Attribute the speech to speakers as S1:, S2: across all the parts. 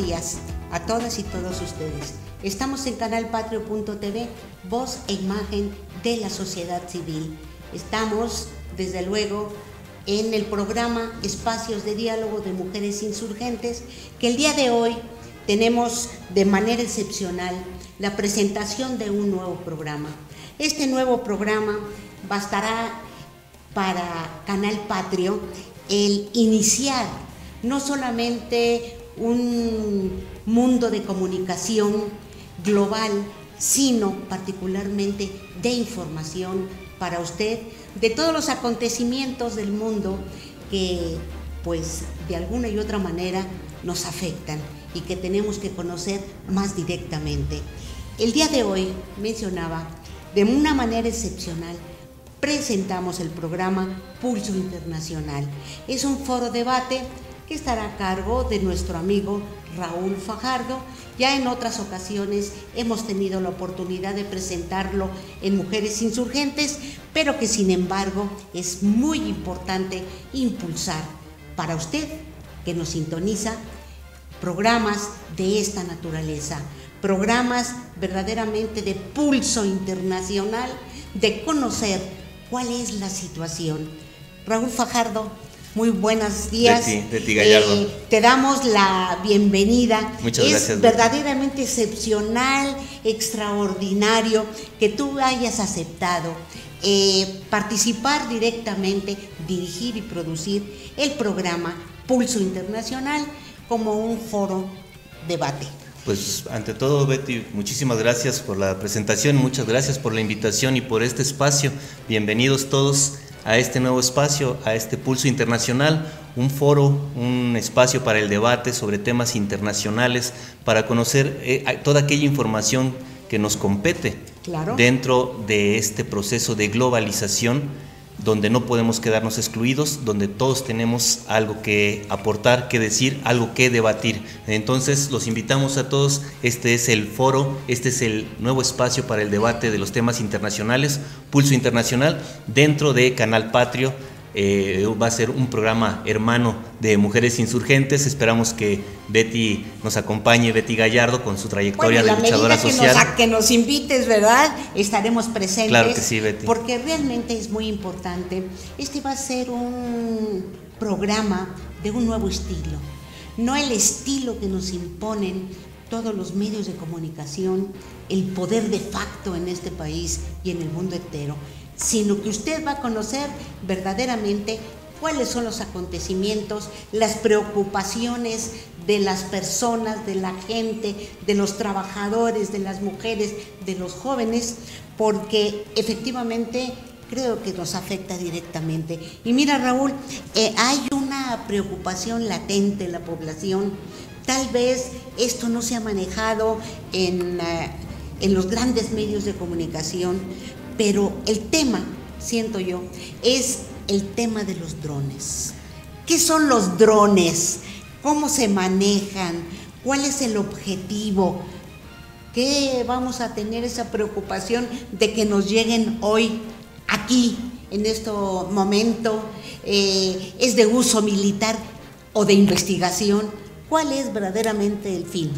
S1: días a todas y todos ustedes. Estamos en canalpatrio.tv, voz e imagen de la sociedad civil. Estamos, desde luego, en el programa Espacios de Diálogo de Mujeres Insurgentes, que el día de hoy tenemos de manera excepcional la presentación de un nuevo programa. Este nuevo programa bastará para Canal Patrio el iniciar no solamente un mundo de comunicación global, sino particularmente de información para usted de todos los acontecimientos del mundo que pues de alguna y otra manera nos afectan y que tenemos que conocer más directamente. El día de hoy, mencionaba, de una manera excepcional, presentamos el programa Pulso Internacional. Es un foro debate que estará a cargo de nuestro amigo Raúl Fajardo. Ya en otras ocasiones hemos tenido la oportunidad de presentarlo en Mujeres Insurgentes, pero que sin embargo es muy importante impulsar para usted que nos sintoniza programas de esta naturaleza, programas verdaderamente de pulso internacional, de conocer cuál es la situación. Raúl Fajardo, muy buenos días.
S2: Betty Gallardo.
S1: Te damos la bienvenida.
S2: Muchas gracias.
S1: Es verdaderamente excepcional, extraordinario que tú hayas aceptado participar directamente, dirigir y producir el programa Pulso Internacional como un foro debate.
S2: Pues ante todo, Betty, muchísimas gracias por la presentación, muchas gracias por la invitación y por este espacio. Bienvenidos todos a este nuevo espacio, a este Pulso Internacional, un foro, un espacio para el debate sobre temas internacionales, para conocer toda aquella información que nos compete. Claro. Dentro de este proceso de globalización, donde no podemos quedarnos excluidos, donde todos tenemos algo que aportar, que decir, algo que debatir. Entonces los invitamos a todos, este es el foro, este es el nuevo espacio para el debate de los temas internacionales, Pulso Internacional, dentro de Canal Patrio. Va a ser un programa hermano de Mujeres Insurgentes. Esperamos que Betty nos acompañe, Betty Gallardo, con su trayectoria de luchadora social.
S1: Que nos invites, ¿verdad? Estaremos presentes.
S2: Claro que sí, Betty.
S1: Porque realmente es muy importante. Este va a ser un programa de un nuevo estilo. No el estilo que nos imponen todos los medios de comunicación, el poder de facto en este país y en el mundo entero, sino que usted va a conocer verdaderamente cuáles son los acontecimientos, las preocupaciones de las personas, de la gente, de los trabajadores, de las mujeres, de los jóvenes, porque efectivamente creo que nos afecta directamente. Y mira, Raúl, hay una preocupación latente en la población. Tal vez esto no se ha manejado en los grandes medios de comunicación, pero el tema, siento yo, es el tema de los drones. ¿Qué son los drones? ¿Cómo se manejan? ¿Cuál es el objetivo? ¿Qué vamos a tener esa preocupación de que nos lleguen hoy, aquí, en este momento? ¿Es de uso militar o de investigación? ¿Cuál es verdaderamente el fin?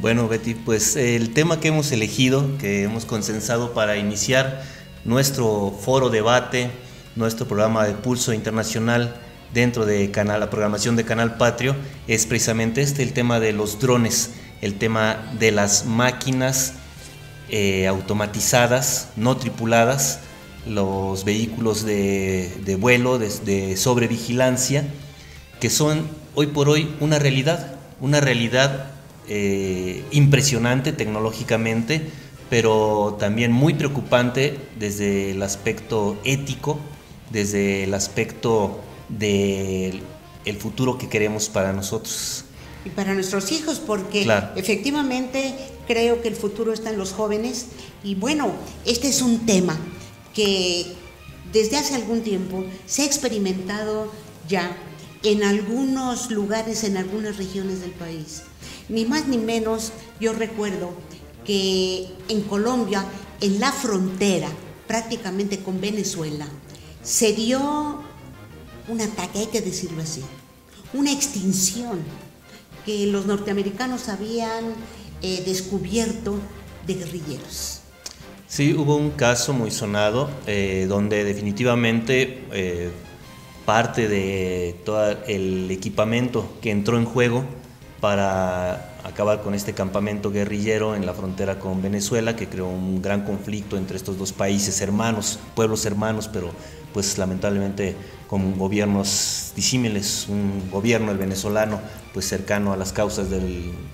S2: Bueno, Betty, pues el tema que hemos elegido, que hemos consensado para iniciar nuestro foro debate, nuestro programa de Pulso Internacional dentro de la programación de Canal Patrio, es precisamente el tema de los drones, el tema de las máquinas automatizadas, no tripuladas, los vehículos de vuelo, de sobrevigilancia, que son hoy por hoy una realidad impresionante tecnológicamente, pero también muy preocupante desde el aspecto ético, desde el aspecto del futuro que queremos para nosotros.
S1: Y para nuestros hijos, porque
S2: claro,
S1: efectivamente creo que el futuro está en los jóvenes. Y bueno, este es un tema que desde hace algún tiempo se ha experimentado ya en algunos lugares, en algunas regiones del país. Ni más ni menos, yo recuerdo que en Colombia, en la frontera, prácticamente con Venezuela, se dio un ataque, hay que decirlo así, una extinción que los norteamericanos habían descubierto de guerrilleros.
S2: Sí, hubo un caso muy sonado donde definitivamente parte de todo el equipamiento que entró en juego para acabar con este campamento guerrillero en la frontera con Venezuela, que creó un gran conflicto entre estos dos países hermanos, pueblos hermanos, pero pues lamentablemente con gobiernos disímiles, un gobierno, el venezolano, pues cercano a las causas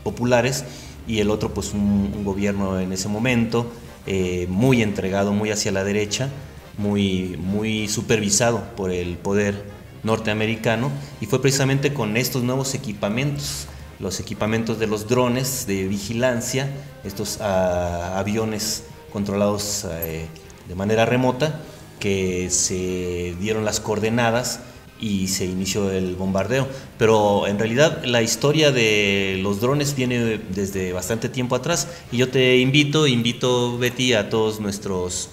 S2: populares, y el otro pues un gobierno en ese momento muy entregado, muy hacia la derecha, muy supervisado por el poder norteamericano, y fue precisamente con estos nuevos equipamientos, los equipamientos de los drones de vigilancia, estos aviones controlados de manera remota, que se dieron las coordenadas y se inició el bombardeo. Pero en realidad la historia de los drones viene desde bastante tiempo atrás, y yo te invito Betty, a todos nuestros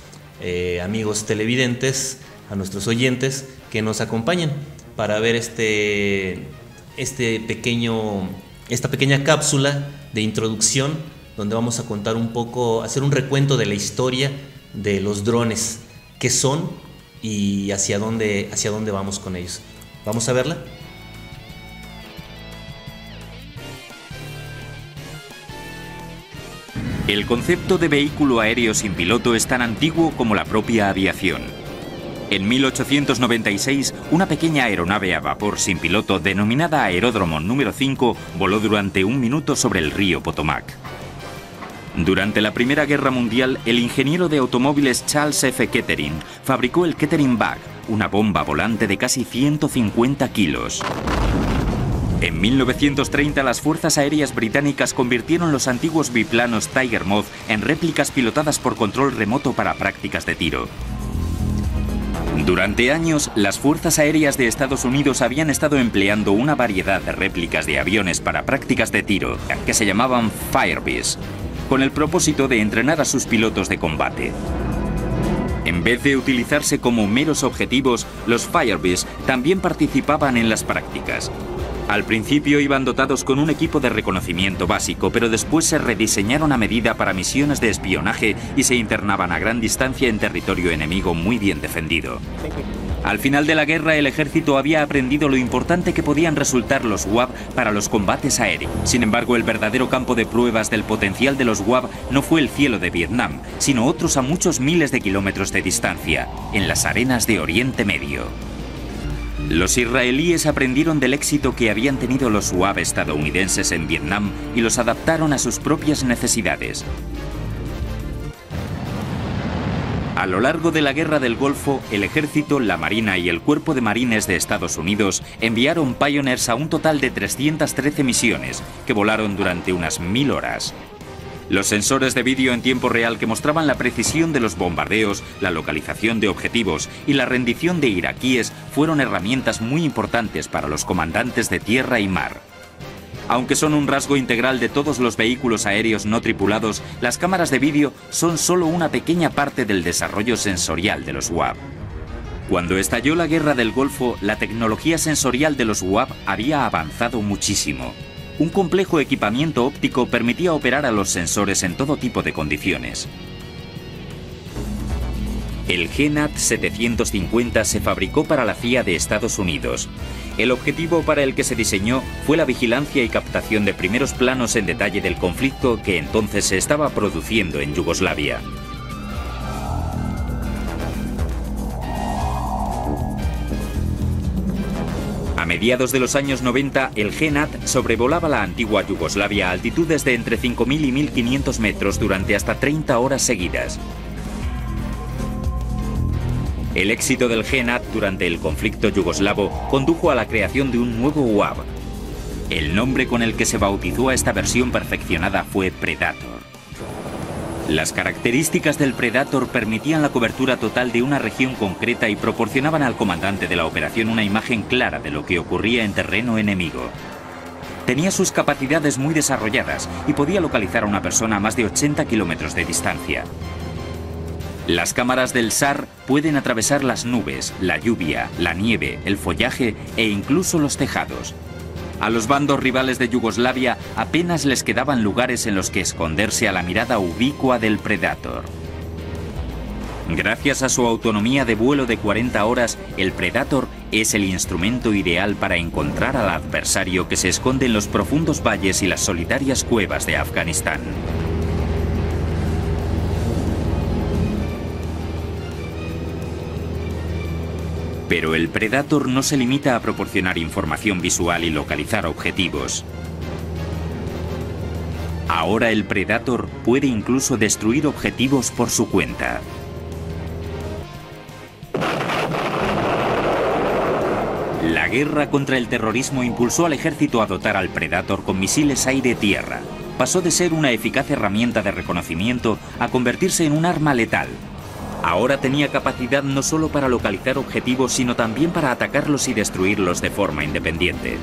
S2: amigos televidentes, a nuestros oyentes, que nos acompañen para ver esta pequeña cápsula de introducción, donde vamos a contar un poco, hacer un recuento de la historia de los drones, qué son y hacia dónde vamos con ellos. ¿Vamos a verla?
S3: El concepto de vehículo aéreo sin piloto es tan antiguo como la propia aviación. En 1896, una pequeña aeronave a vapor sin piloto denominada Aeródromo número 5 voló durante 1 minuto sobre el río Potomac. Durante la Primera Guerra Mundial, el ingeniero de automóviles Charles F. Kettering fabricó el Kettering Bug, una bomba volante de casi 150 kilos. En 1930, las fuerzas aéreas británicas convirtieron los antiguos biplanos Tiger Moth en réplicas pilotadas por control remoto para prácticas de tiro. Durante años, las fuerzas aéreas de Estados Unidos habían estado empleando una variedad de réplicas de aviones para prácticas de tiro, que se llamaban Firebees, con el propósito de entrenar a sus pilotos de combate. En vez de utilizarse como meros objetivos, los Firebees también participaban en las prácticas. Al principio iban dotados con un equipo de reconocimiento básico, pero después se rediseñaron a medida para misiones de espionaje y se internaban a gran distancia en territorio enemigo muy bien defendido. Al final de la guerra, el ejército había aprendido lo importante que podían resultar los UAV para los combates aéreos. Sin embargo, el verdadero campo de pruebas del potencial de los UAV no fue el cielo de Vietnam, sino otros a muchos miles de kilómetros de distancia, en las arenas de Oriente Medio. Los israelíes aprendieron del éxito que habían tenido los UAV estadounidenses en Vietnam y los adaptaron a sus propias necesidades. A lo largo de la Guerra del Golfo, el Ejército, la Marina y el Cuerpo de Marines de Estados Unidos enviaron Pioneers a un total de 313 misiones, que volaron durante unas 1000 horas. Los sensores de vídeo en tiempo real que mostraban la precisión de los bombardeos, la localización de objetivos y la rendición de iraquíes fueron herramientas muy importantes para los comandantes de tierra y mar. Aunque son un rasgo integral de todos los vehículos aéreos no tripulados, las cámaras de vídeo son solo una pequeña parte del desarrollo sensorial de los UAV. Cuando estalló la Guerra del Golfo, la tecnología sensorial de los UAV había avanzado muchísimo. Un complejo equipamiento óptico permitía operar a los sensores en todo tipo de condiciones. El GNAT 750 se fabricó para la CIA de Estados Unidos. El objetivo para el que se diseñó fue la vigilancia y captación de primeros planos en detalle del conflicto que entonces se estaba produciendo en Yugoslavia. A mediados de los años 90, el GNAT sobrevolaba la antigua Yugoslavia a altitudes de entre 5.000 y 1.500 metros durante hasta 30 horas seguidas. El éxito del GNAT durante el conflicto yugoslavo condujo a la creación de un nuevo UAV. El nombre con el que se bautizó a esta versión perfeccionada fue Predator. Las características del Predator permitían la cobertura total de una región concreta y proporcionaban al comandante de la operación una imagen clara de lo que ocurría en terreno enemigo. Tenía sus capacidades muy desarrolladas y podía localizar a una persona a más de 80 kilómetros de distancia. Las cámaras del SAR pueden atravesar las nubes, la lluvia, la nieve, el follaje e incluso los tejados. A los bandos rivales de Yugoslavia apenas les quedaban lugares en los que esconderse a la mirada ubicua del Predator. Gracias a su autonomía de vuelo de 40 horas, el Predator es el instrumento ideal para encontrar al adversario que se esconde en los profundos valles y las solitarias cuevas de Afganistán. Pero el Predator no se limita a proporcionar información visual y localizar objetivos. Ahora el Predator puede incluso destruir objetivos por su cuenta. La guerra contra el terrorismo impulsó al ejército a dotar al Predator con misiles aire-tierra. Pasó de ser una eficaz herramienta de reconocimiento a convertirse en un arma letal. Ahora tenía capacidad no solo para localizar objetivos, sino también para atacarlos y destruirlos de forma independiente.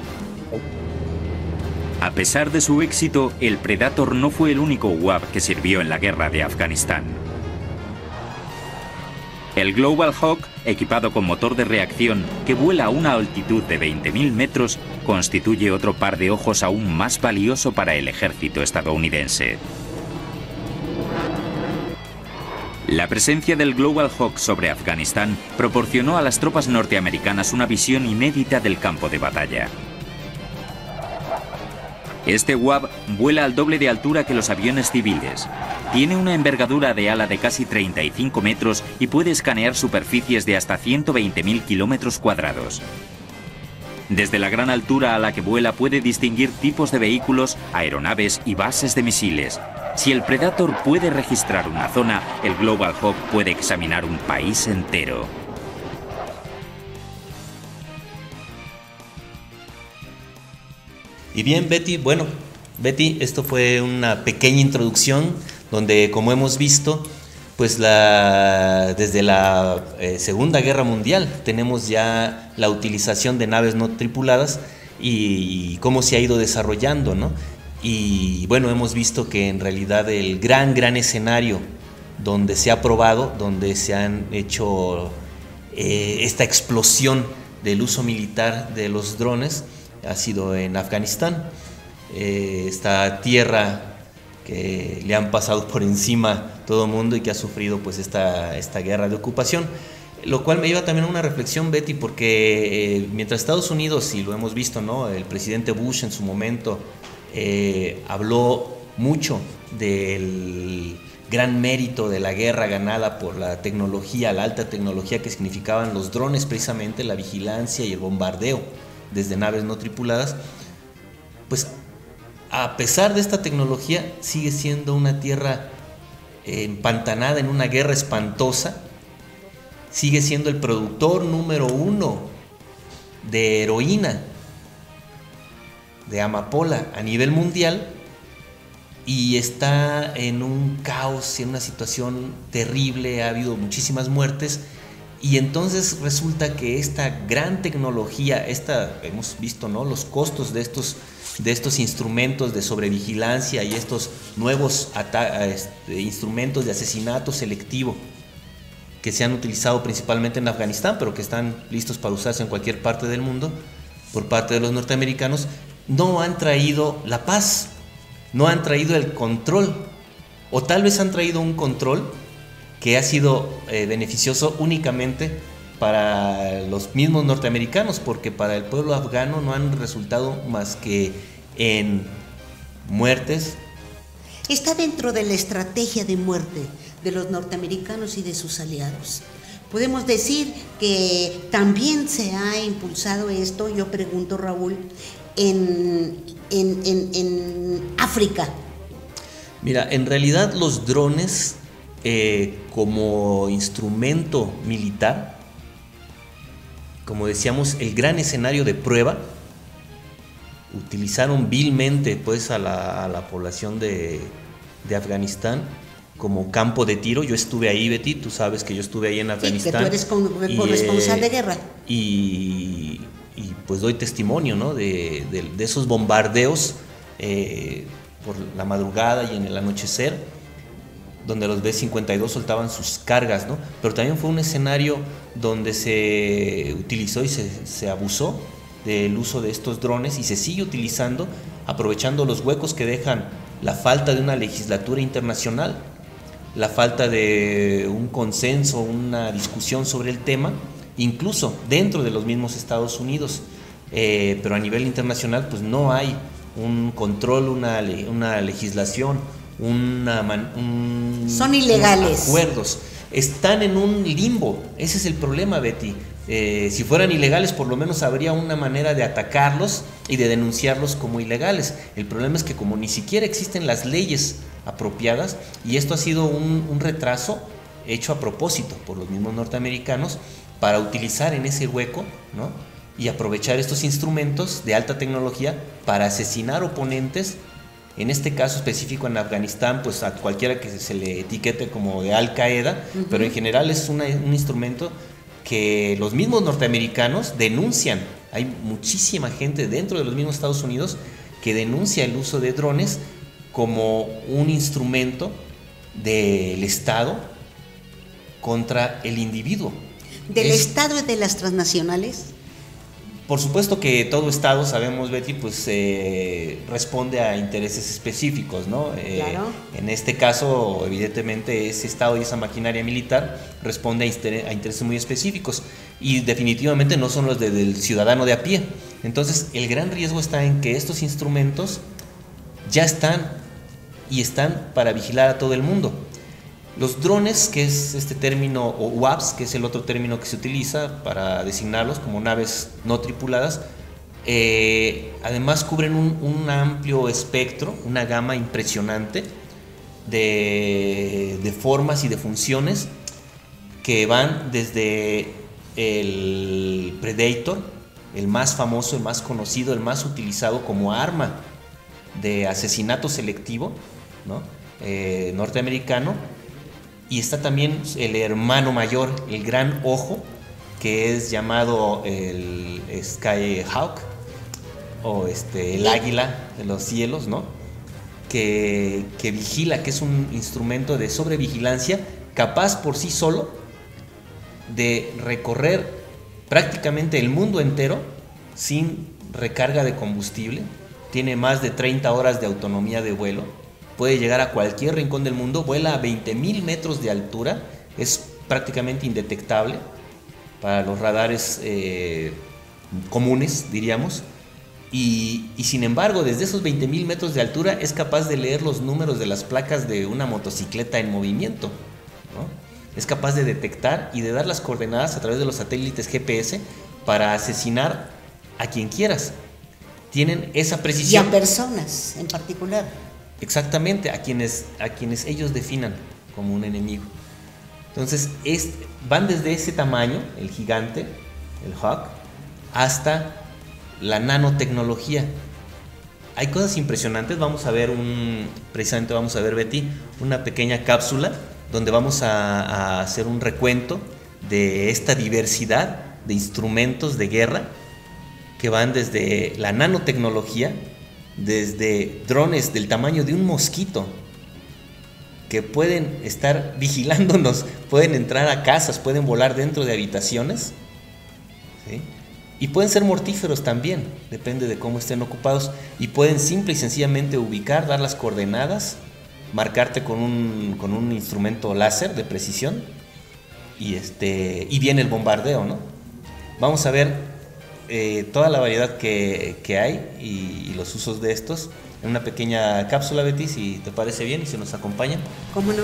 S3: A pesar de su éxito, el Predator no fue el único UAV que sirvió en la guerra de Afganistán. El Global Hawk, equipado con motor de reacción que vuela a una altitud de 20.000 metros, constituye otro par de ojos aún más valioso para el ejército estadounidense. La presencia del Global Hawk sobre Afganistán proporcionó a las tropas norteamericanas una visión inédita del campo de batalla. Este UAV vuela al doble de altura que los aviones civiles. Tiene una envergadura de ala de casi 35 metros y puede escanear superficies de hasta 120.000 kilómetros cuadrados. Desde la gran altura a la que vuela puede distinguir tipos de vehículos, aeronaves y bases de misiles. Si el Predator puede registrar una zona, el Global Hawk puede examinar un país entero.
S2: Y bien, Betty, bueno, Betty, esto fue una pequeña introducción donde, como hemos visto, pues desde la Segunda Guerra Mundial tenemos ya la utilización de naves no tripuladas y cómo se ha ido desarrollando, ¿no? Y bueno, hemos visto que en realidad el gran escenario donde se ha probado, donde se han hecho esta explosión del uso militar de los drones, ha sido en Afganistán. Esta tierra que le han pasado por encima todo el mundo y que ha sufrido pues esta guerra de ocupación. Lo cual me lleva también a una reflexión, Betty, porque mientras Estados Unidos, y lo hemos visto, ¿no?, el presidente Bush en su momento habló mucho del gran mérito de la guerra ganada por la tecnología, la alta tecnología que significaban los drones, precisamente la vigilancia y el bombardeo desde naves no tripuladas, pues a pesar de esta tecnología sigue siendo una tierra empantanada en una guerra espantosa, sigue siendo el productor número 1 de heroína, de amapola a nivel mundial, y está en un caos, en una situación terrible, ha habido muchísimas muertes. Y entonces resulta que esta gran tecnología, hemos visto, ¿no?, los costos de estos instrumentos de sobrevigilancia y estos nuevos instrumentos de asesinato selectivo que se han utilizado principalmente en Afganistán, pero que están listos para usarse en cualquier parte del mundo por parte de los norteamericanos, no han traído la paz, no han traído el control, o tal vez han traído un control que ha sido beneficioso únicamente para los mismos norteamericanos, porque para el pueblo afgano no han resultado más que en muertes.
S1: Está dentro de la estrategia de muerte de los norteamericanos y de sus aliados. Podemos decir que también se ha impulsado esto, yo pregunto, Raúl, en África.
S2: Mira, en realidad los drones como instrumento militar, como decíamos, el gran escenario de prueba, utilizaron vilmente pues a la población de Afganistán como campo de tiro. Yo estuve ahí, Betty, tú sabes que yo estuve ahí en Afganistán.
S1: Sí, que tú eres corresponsal de guerra.
S2: Y pues doy testimonio, ¿no?, de esos bombardeos por la madrugada y en el anochecer, donde los B-52 soltaban sus cargas, ¿no? Pero también fue un escenario donde se utilizó y se abusó del uso de estos drones y se sigue utilizando, aprovechando los huecos que dejan la falta de una legislatura internacional, la falta de un consenso, una discusión sobre el tema, incluso dentro de los mismos Estados Unidos, pero a nivel internacional pues no hay un control, una legislación,
S1: son ilegales.
S2: Acuerdos. Están en un limbo, ese es el problema, Betty. Si fueran ilegales, por lo menos habría una manera de atacarlos y de denunciarlos como ilegales. El problema es que como ni siquiera existen las leyes apropiadas, y esto ha sido un retraso hecho a propósito por los mismos norteamericanos para utilizar en ese hueco, ¿no?, y aprovechar estos instrumentos de alta tecnología para asesinar oponentes. En este caso específico en Afganistán, pues a cualquiera que se le etiquete como de Al Qaeda, pero en general es un instrumento que los mismos norteamericanos denuncian. Hay muchísima gente dentro de los mismos Estados Unidos que denuncia el uso de drones como un instrumento del Estado contra el individuo.
S1: ¿Del Estado y de las transnacionales?
S2: Por supuesto que todo Estado, sabemos, Betty, pues responde a intereses específicos, ¿no?
S1: Claro.
S2: En este caso, evidentemente, ese Estado y esa maquinaria militar responde a intereses muy específicos y definitivamente no son los del ciudadano de a pie. Entonces, el gran riesgo está en que estos instrumentos ya están para vigilar a todo el mundo. Los drones, que es este término, o UAVs, que es el otro término que se utiliza para designarlos como naves no tripuladas, además cubren un amplio espectro, una gama impresionante de formas y de funciones que van desde el Predator, el más famoso, el más conocido, el más utilizado como arma de asesinato selectivo, ¿no?, norteamericano. Y está también el hermano mayor, el Gran Ojo, que es llamado el Skyhawk, o el águila de los cielos, ¿no?, que vigila, que es un instrumento de sobrevigilancia capaz por sí solo de recorrer prácticamente el mundo entero sin recarga de combustible. Tiene más de 30 horas de autonomía de vuelo. Puede llegar a cualquier rincón del mundo, vuela a 20,000 metros de altura, es prácticamente indetectable para los radares comunes, diríamos, y sin embargo, desde esos 20,000 metros de altura es capaz de leer los números de las placas de una motocicleta en movimiento, ¿no? Es capaz de detectar y de dar las coordenadas a través de los satélites GPS para asesinar a quien quieras. Tienen esa precisión.
S1: Y a personas en particular.
S2: Exactamente, a quienes ellos definan como un enemigo. Entonces, van desde ese tamaño, el gigante, el Hawk, hasta la nanotecnología. Hay cosas impresionantes. Vamos a ver precisamente vamos a ver, Betty, una pequeña cápsula donde vamos a hacer un recuento de esta diversidad de instrumentos de guerra que van desde la nanotecnología, desde drones del tamaño de un mosquito que pueden estar vigilándonos, pueden entrar a casas, pueden volar dentro de habitaciones, ¿sí?, y pueden ser mortíferos también, depende de cómo estén ocupados, y pueden simple y sencillamente ubicar, dar las coordenadas, marcarte con un instrumento láser de precisión y viene el bombardeo, ¿no? Vamos a ver toda la variedad que hay y los usos de estos en una pequeña cápsula, Betty, si te parece bien y si nos acompañan.
S1: ¿Cómo no?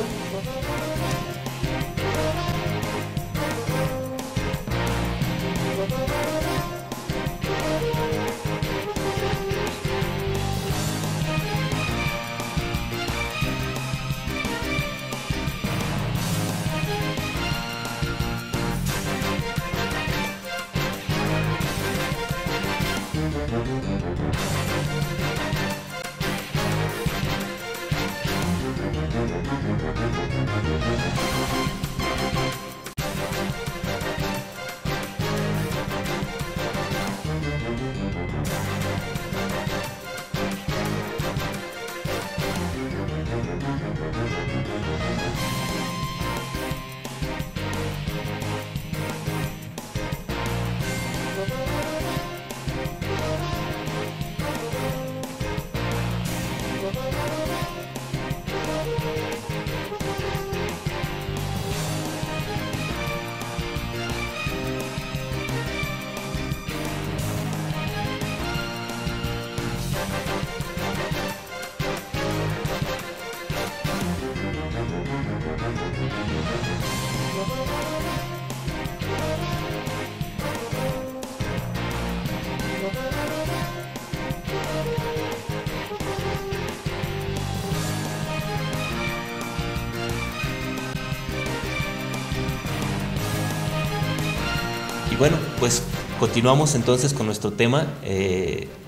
S2: Y bueno, pues continuamos entonces con nuestro tema,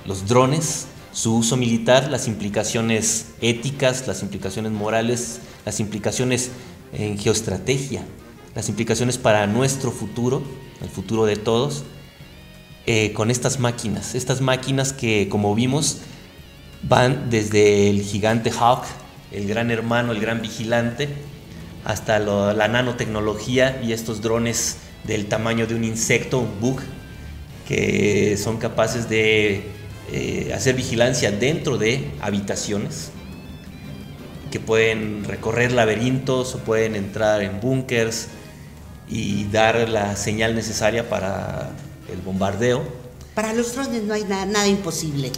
S2: los drones, su uso militar, las implicaciones éticas, las implicaciones morales, las implicaciones en geoestrategia, las implicaciones para nuestro futuro, el futuro de todos, con estas máquinas que, como vimos, van desde el gigante Hawk, el gran hermano, el gran vigilante, hasta la nanotecnología y estos drones del tamaño de un insecto, un bug, que son capaces de hacer vigilancia dentro de habitaciones, que pueden recorrer laberintos o pueden entrar en búnkers y dar la señal necesaria para el bombardeo.
S1: Para los drones no hay nada imposible.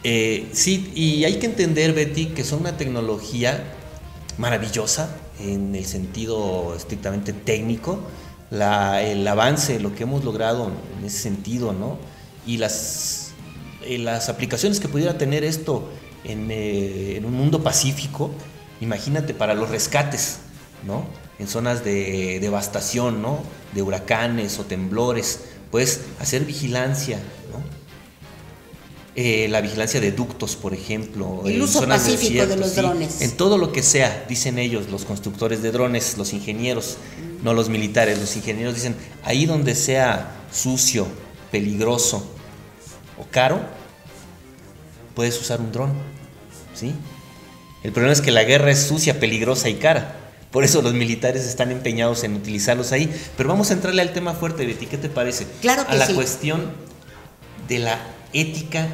S2: Sí, y hay que entender, Betty, que son una tecnología maravillosa en el sentido estrictamente técnico. El avance, lo que hemos logrado en ese sentido, ¿no? Y las aplicaciones que pudiera tener esto en un mundo pacífico, imagínate para los rescates, ¿no? En zonas de devastación, ¿no? De huracanes o temblores, pues hacer vigilancia, ¿no? La vigilancia de ductos, por ejemplo,
S1: el uso pacífico de los drones.
S2: En todo lo que sea, dicen ellos, los constructores de drones, los ingenieros, no los militares, los ingenieros dicen, ahí donde sea sucio, peligroso o caro, puedes usar un dron, ¿sí? El problema es que la guerra es sucia, peligrosa y cara. Por eso los militares están empeñados en utilizarlos ahí. Pero vamos a entrarle al tema fuerte, Betty, ¿qué te parece?
S1: Claro que sí.
S2: A la cuestión de la ética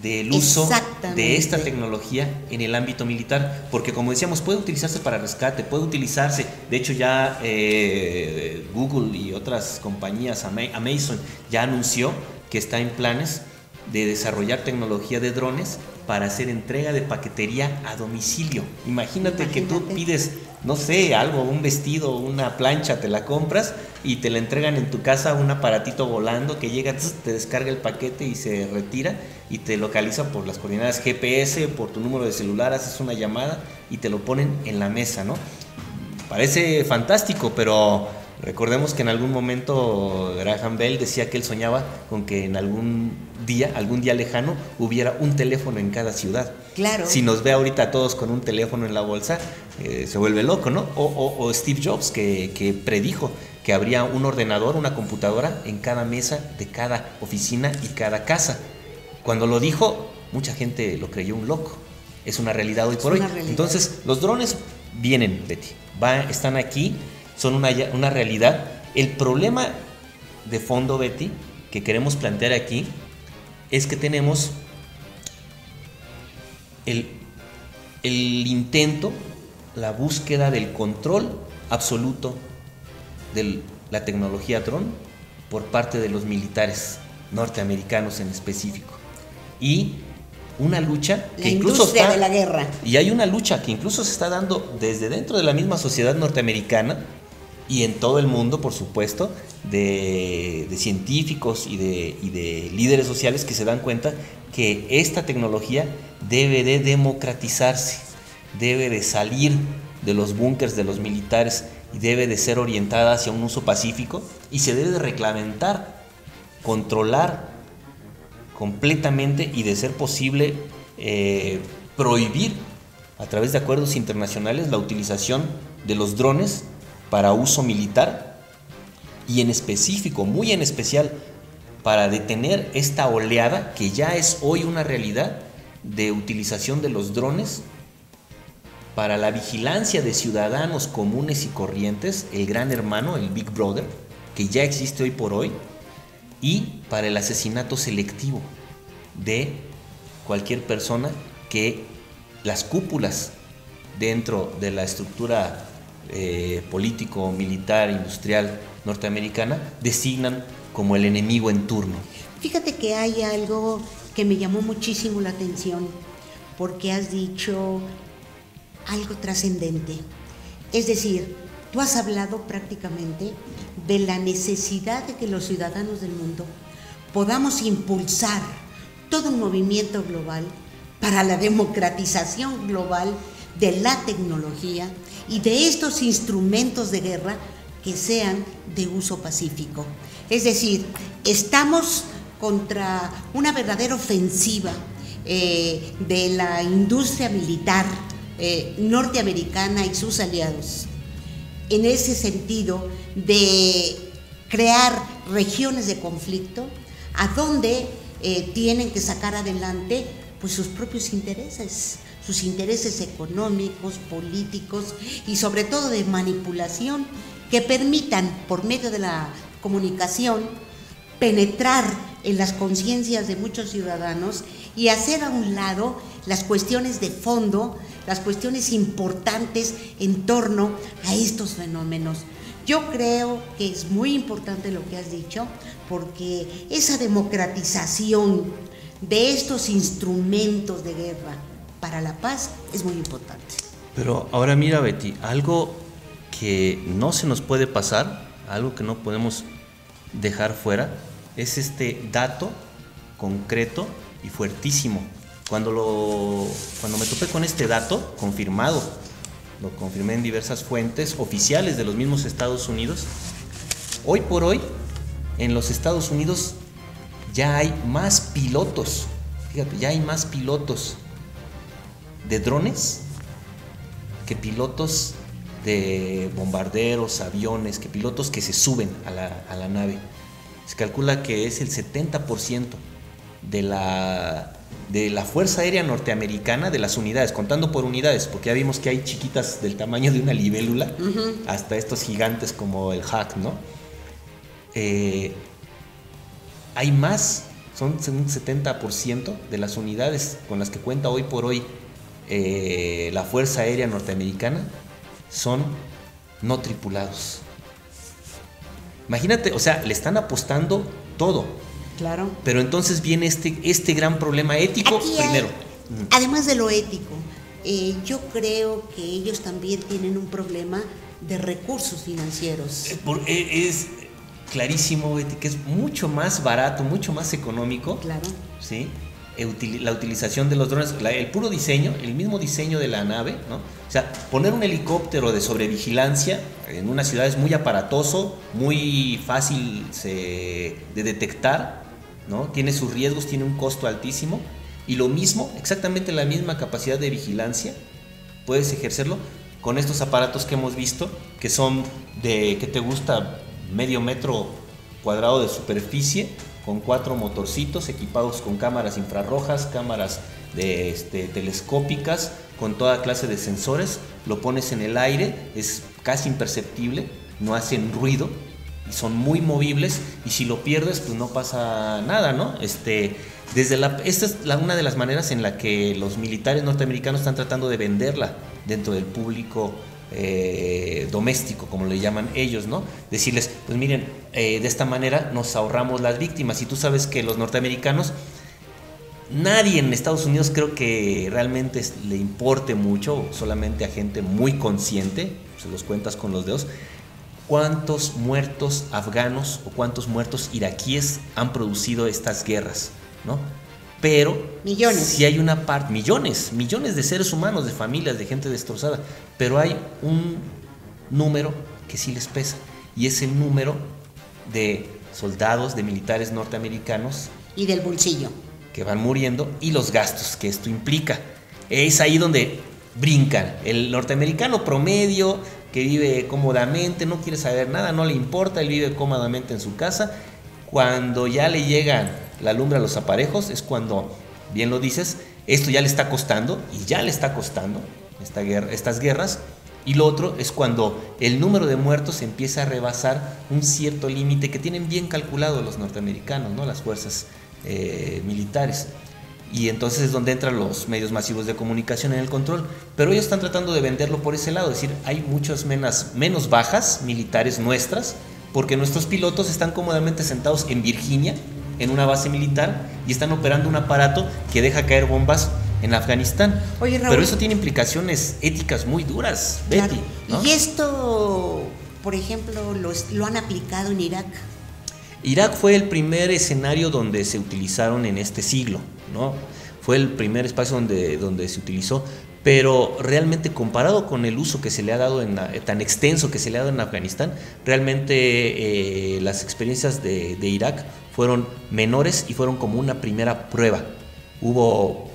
S2: del uso de esta tecnología en el ámbito militar, porque como decíamos, puede utilizarse para rescate, puede utilizarse, de hecho ya Google y otras compañías, Amazon, ya anunció que está en planes de desarrollar tecnología de drones para hacer entrega de paquetería a domicilio. Imagínate que tú pides, no sé, algo, un vestido, una plancha, te la compras y te la entregan en tu casa, un aparatito volando que llega, te descarga el paquete y se retira y te localiza por las coordenadas GPS, por tu número de celular, haces una llamada y te lo ponen en la mesa, ¿no? Parece fantástico, pero recordemos que en algún momento Graham Bell decía que él soñaba con que en algún día lejano, hubiera un teléfono en cada ciudad.
S1: Claro.
S2: Si nos ve ahorita a todos con un teléfono en la bolsa, se vuelve loco, ¿no? O Steve Jobs, que predijo que habría un ordenador, una computadora en cada mesa de cada oficina y cada casa. Cuando lo dijo, mucha gente lo creyó un loco. Es una realidad hoy por hoy. Entonces, los drones vienen, Betty, están aquí, son una realidad. El problema de fondo, Betty, que queremos plantear aquí, es que tenemos el intento, la búsqueda del control absoluto de la tecnología dron por parte de los militares norteamericanos en específico. Y una lucha que incluso
S1: industria de la guerra.
S2: Y hay una lucha que incluso se está dando desde dentro de la misma sociedad norteamericana y en todo el mundo, por supuesto, de científicos y de líderes sociales que se dan cuenta que esta tecnología debe de democratizarse, debe de salir de los búnkers de los militares y debe de ser orientada hacia un uso pacífico y se debe de reglamentar, controlar completamente y de ser posible prohibir a través de acuerdos internacionales la utilización de los drones para uso militar y en específico, muy en especial, para detener esta oleada que ya es hoy una realidad de utilización de los drones para la vigilancia de ciudadanos comunes y corrientes, el gran hermano, el Big Brother, que ya existe hoy por hoy, y para el asesinato selectivo de cualquier persona que las cúpulas dentro de la estructura político, militar, industrial norteamericana designan como el enemigo en turno.
S1: Fíjate que hay algo que me llamó muchísimo la atención porque has dicho algo trascendente. Es decir, Tú has hablado prácticamente de la necesidad de que los ciudadanos del mundo podamos impulsar todo un movimiento global para la democratización global de la tecnología y de estos instrumentos de guerra que sean de uso pacífico. Es decir, estamos contra una verdadera ofensiva de la industria militar norteamericana y sus aliados, en ese sentido de crear regiones de conflicto a donde tienen que sacar adelante pues sus propios intereses, sus intereses económicos, políticos y sobre todo de manipulación, que permitan por medio de la comunicación penetrar en las conciencias de muchos ciudadanos y hacer a un lado las cuestiones de fondo, las cuestiones importantes en torno a estos fenómenos. Yo creo que es muy importante lo que has dicho, porque esa democratización de estos instrumentos de guerra para la paz es muy importante.
S2: Pero ahora mira, Betty, algo que no se nos puede pasar, algo que no podemos dejar fuera, es este dato concreto y fuertísimo. Cuando me topé con este dato confirmado, lo confirmé en diversas fuentes oficiales de los mismos Estados Unidos, hoy por hoy en los Estados Unidos ya hay más pilotos, fíjate, ya hay más pilotos de drones que pilotos de bombarderos, aviones, que pilotos que se suben a la nave. Se calcula que es el 70% de la Fuerza Aérea Norteamericana, de las unidades, contando por unidades, porque ya vimos que hay chiquitas del tamaño de una libélula, hasta estos gigantes como el HAC, ¿no? Hay más, son un 70% de las unidades con las que cuenta hoy por hoy la Fuerza Aérea Norteamericana son no tripulados. Imagínate, o sea, le están apostando todo.
S1: Claro.
S2: Pero entonces viene este gran problema ético primero.
S1: Además de lo ético, yo creo que ellos también tienen un problema de recursos financieros.
S2: Es clarísimo, Betty, que es mucho más barato, mucho más económico.
S1: Claro.
S2: ¿Sí? La utilización de los drones, el puro diseño, el mismo diseño de la nave, ¿no? O sea, poner un helicóptero de sobrevigilancia en una ciudad es muy aparatoso, muy fácil de detectar, ¿no? Tiene sus riesgos, tiene un costo altísimo, y lo mismo, exactamente la misma capacidad de vigilancia, puedes ejercerlo con estos aparatos que hemos visto, que son de, ¿qué te gusta? Medio metro cuadrado de superficie, con 4 motorcitos equipados con cámaras infrarrojas, cámaras telescópicas, con toda clase de sensores. Lo pones en el aire, es casi imperceptible, no hacen ruido y son muy movibles, y si lo pierdes pues no pasa nada, ¿no? Esta es una de las maneras en la que los militares norteamericanos están tratando de venderla dentro del público doméstico, como le llaman ellos, ¿no? Decirles, pues miren, de esta manera nos ahorramos las víctimas. Y tú sabes que los norteamericanos, nadie en Estados Unidos creo que realmente le importe mucho, solamente a gente muy consciente, se los cuentas con los dedos, cuántos muertos afganos o cuántos muertos iraquíes han producido estas guerras, ¿no? Pero
S1: millones.
S2: Si hay una parte, millones de seres humanos, de familias, de gente destrozada, pero hay un número que sí les pesa, y es el número de soldados, de militares norteamericanos
S1: y del bolsillo
S2: que van muriendo, y los gastos que esto implica. Es ahí donde brincan. El norteamericano promedio que vive cómodamente, no quiere saber nada, no le importa, él vive cómodamente en su casa. Cuando ya le llegan la lumbre a los aparejos, es cuando, bien lo dices, esto ya le está costando, y ya le está costando estas guerras. Y lo otro es cuando el número de muertos empieza a rebasar un cierto límite que tienen bien calculado los norteamericanos, ¿no? Las fuerzas militares. Y entonces es donde entran los medios masivos de comunicación en el control. Pero ellos están tratando de venderlo por ese lado, es decir, hay muchas menos bajas militares nuestras, porque nuestros pilotos están cómodamente sentados en Virginia, en una base militar, y están operando un aparato que deja caer bombas en Afganistán.
S1: Oye, Raúl,
S2: pero eso tiene implicaciones éticas muy duras,
S1: claro.
S2: Betty, ¿no?
S1: Y esto, por ejemplo, lo han aplicado en Irak.
S2: Irak fue el primer escenario donde se utilizaron en este siglo, ¿no? Fue el primer espacio donde se utilizó, pero realmente comparado con el uso que se le ha dado tan extenso que se le ha dado en Afganistán, realmente las experiencias de Irak fueron menores y fueron como una primera prueba. Hubo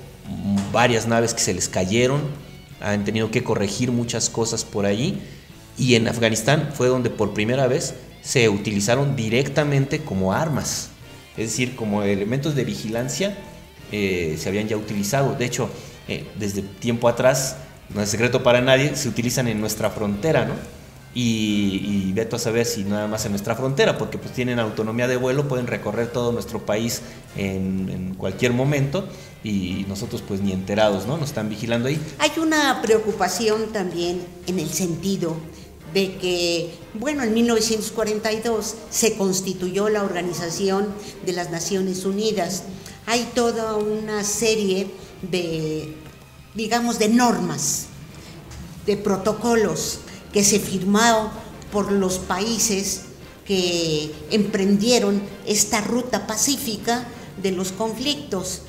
S2: varias naves que se les cayeron, han tenido que corregir muchas cosas por allí, y en Afganistán fue donde por primera vez se utilizaron directamente como armas, es decir, como elementos de vigilancia. Se habían ya utilizado. De hecho, desde tiempo atrás, no es secreto para nadie, se utilizan en nuestra frontera, ¿no? Y veto a saber si nada más en nuestra frontera, porque pues tienen autonomía de vuelo, pueden recorrer todo nuestro país en cualquier momento, y nosotros pues ni enterados, ¿no? Nos están vigilando ahí.
S1: Hay una preocupación también en el sentido de que, bueno, en 1942 se constituyó la Organización de las Naciones Unidas. Hay toda una serie de, digamos, de normas, de protocolos que se firmaron por los países que emprendieron esta ruta pacífica de los conflictos.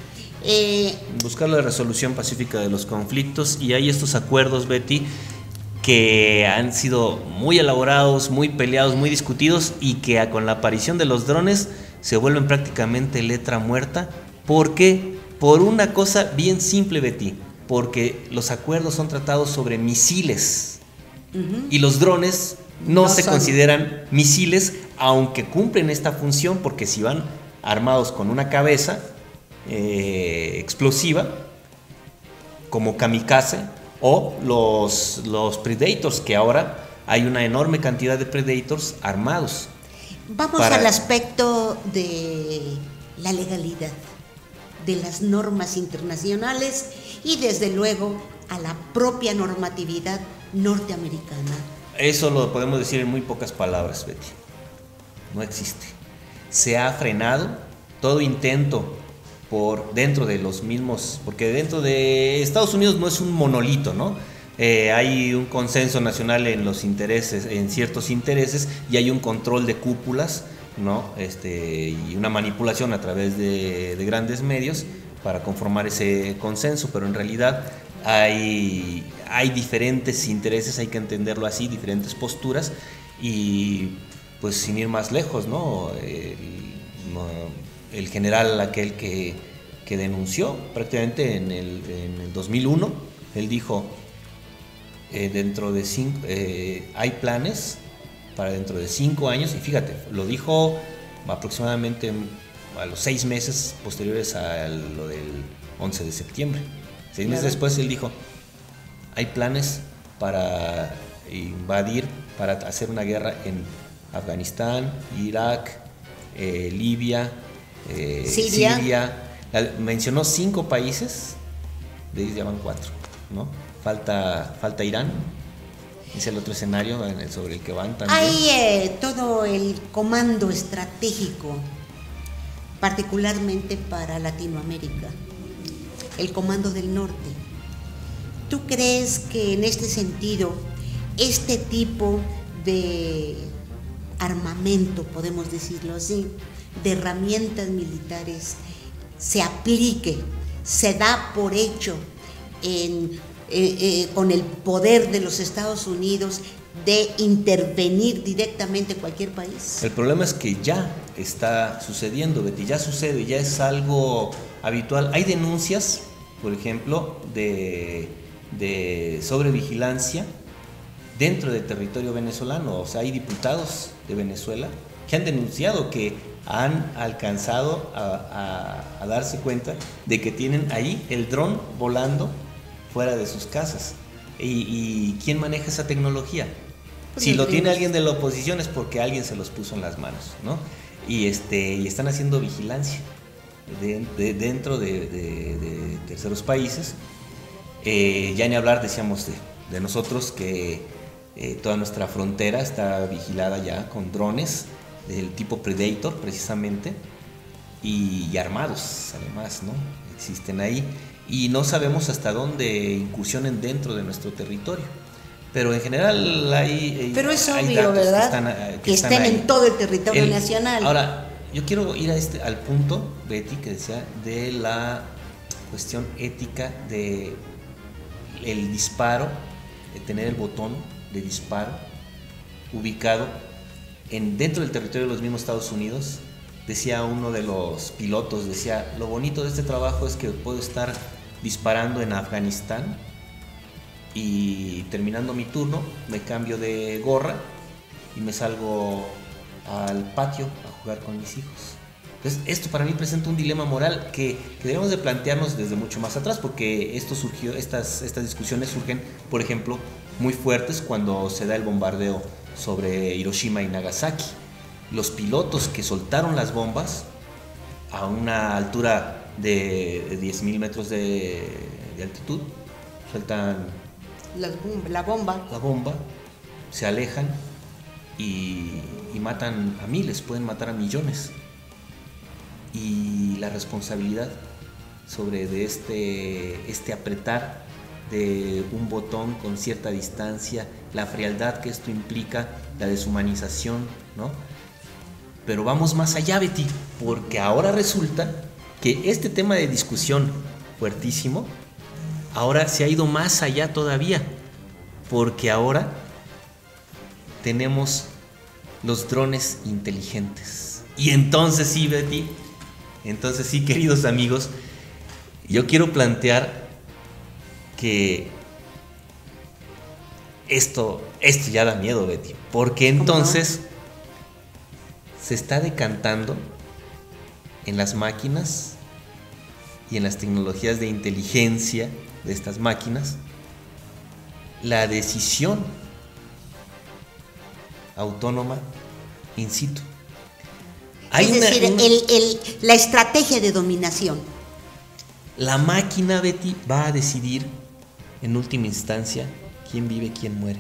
S2: Buscar la resolución pacífica de los conflictos, y hay estos acuerdos, Betty, que han sido muy elaborados, muy peleados, muy discutidos, y que con la aparición de los drones se vuelven prácticamente letra muerta. ¿Por qué? Por una cosa bien simple, Betty, porque los acuerdos son tratados sobre misiles, y los drones no se consideran misiles, aunque cumplen esta función, porque si van armados con una cabeza explosiva, como kamikaze, o los Predators, que ahora hay una enorme cantidad de Predators armados.
S1: Vamos al aspecto de la legalidad, de las normas internacionales y desde luego a la propia normatividad norteamericana.
S2: Eso lo podemos decir en muy pocas palabras, Betty. No existe. Se ha frenado todo intento por dentro de los mismos, porque dentro de Estados Unidos no es un monolito, ¿no? Hay un consenso nacional en los intereses, en ciertos intereses, y hay un control de cúpulas, ¿no? Y una manipulación a través de grandes medios para conformar ese consenso, pero en realidad hay diferentes intereses, hay que entenderlo así, diferentes posturas, y pues sin ir más lejos, ¿no? El general aquel que denunció prácticamente en el 2001, él dijo, hay planes para dentro de 5 años, y fíjate, lo dijo aproximadamente a los 6 meses posteriores a lo del 11 de septiembre. 6 meses después él dijo, hay planes para invadir, para hacer una guerra en Afganistán, Irak, Libia, Siria. Mencionó 5 países, de ellos ya van 4, ¿no? Falta Irán, es el otro escenario sobre el que van también.
S1: Hay todo el comando estratégico, particularmente para Latinoamérica, el Comando del Norte. ¿Tú crees que en este sentido, este tipo de armamento, podemos decirlo así, de herramientas militares, se aplique, se da por hecho con el poder de los Estados Unidos de intervenir directamente en cualquier país?
S2: El problema es que ya está sucediendo, Betty, ya sucede, ya es algo habitual. Hay denuncias, por ejemplo, de sobrevigilancia dentro del territorio venezolano. O sea, hay diputados de Venezuela que han denunciado que han alcanzado a darse cuenta de que tienen ahí el dron volando fuera de sus casas. ¿Y quién maneja esa tecnología? Si lo tiene alguien de la oposición es porque alguien se los puso en las manos, ¿no? Y están haciendo vigilancia dentro de terceros países. Ya ni hablar, decíamos, de nosotros, que toda nuestra frontera está vigilada ya con drones del tipo Predator, precisamente, y armados, además, ¿no? Existen ahí. y no sabemos hasta dónde incursionen dentro de nuestro territorio. Pero en general
S1: pero es
S2: hay
S1: obvio,
S2: datos
S1: ¿verdad? Que estén
S2: ahí
S1: en todo el territorio nacional.
S2: Ahora, yo quiero ir al punto, Betty, que decía, de la cuestión ética de el disparo, de tener el botón de disparo ubicado dentro del territorio de los mismos Estados Unidos. Decía uno de los pilotos, decía, lo bonito de este trabajo es que puedo estar disparando en Afganistán y terminando mi turno me cambio de gorra y me salgo al patio a jugar con mis hijos. Entonces, esto para mí presenta un dilema moral que debemos de plantearnos desde mucho más atrás, porque esto surgió, estas discusiones surgen, por ejemplo, muy fuertes cuando se da el bombardeo sobre Hiroshima y Nagasaki. Los pilotos que soltaron las bombas a una altura de 10.000 metros de altitud, sueltan
S1: la bomba,
S2: se alejan y matan a miles, pueden matar a millones. Y la responsabilidad de este apretar de un botón con cierta distancia, la frialdad que esto implica, la deshumanización, ¿no? Pero vamos más allá, Betty, porque ahora resulta que este tema de discusión fuertísimo ahora se ha ido más allá todavía, porque ahora tenemos los drones inteligentes. Y entonces sí, Betty, entonces sí, queridos amigos, yo quiero plantear que esto ya da miedo, Betty, porque entonces se está decantando en las máquinas y en las tecnologías de inteligencia de estas máquinas la decisión autónoma in situ.
S1: La estrategia de dominación.
S2: La máquina, Betty, va a decidir en última instancia quién vive, quién muere.